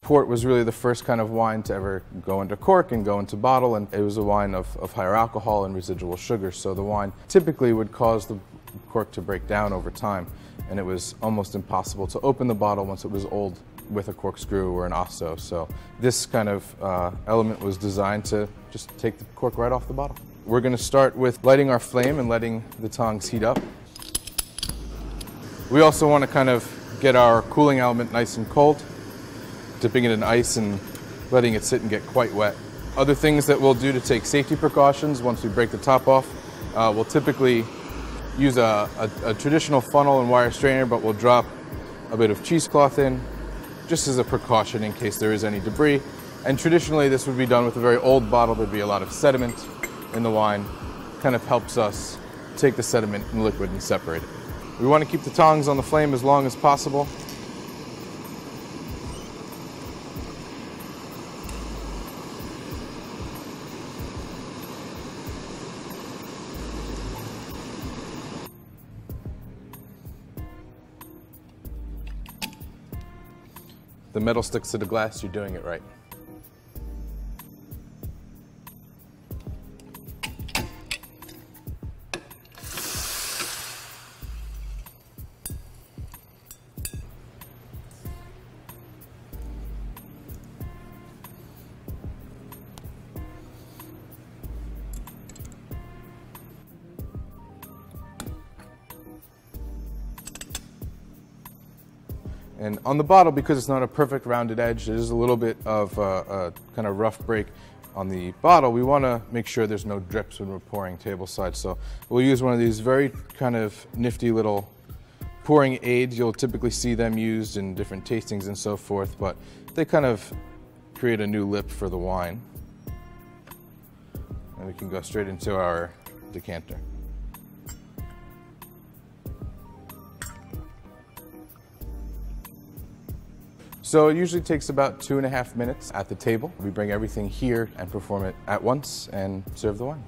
Port was really the first kind of wine to ever go into cork and go into bottle, and it was a wine of higher alcohol and residual sugar, so the wine typically would cause the cork to break down over time, and it was almost impossible to open the bottle once it was old with a corkscrew or an osso. So this kind of element was designed to just take the cork right off the bottle. We're going to start with lighting our flame and letting the tongs heat up. We also want to kind of get our cooling element nice and cold, dipping it in ice and letting it sit and get quite wet. Other things that we'll do to take safety precautions once we break the top off, we'll typically use a traditional funnel and wire strainer, but we'll drop a bit of cheesecloth in just as a precaution in case there is any debris. And traditionally this would be done with a very old bottle. There'd be a lot of sediment in the wine. Kind of helps us take the sediment and liquid and separate it. We want to keep the tongs on the flame as long as possible. The metal sticks to the glass, you're doing it right. And on the bottle, because it's not a perfect rounded edge, there's a little bit of a kind of rough break on the bottle. We want to make sure there's no drips when we're pouring tableside. So we'll use one of these very kind of nifty little pouring aids. You'll typically see them used in different tastings and so forth, but they kind of create a new lip for the wine. And we can go straight into our decanter. So it usually takes about 2.5 minutes at the table. We bring everything here and perform it at once and serve the wine.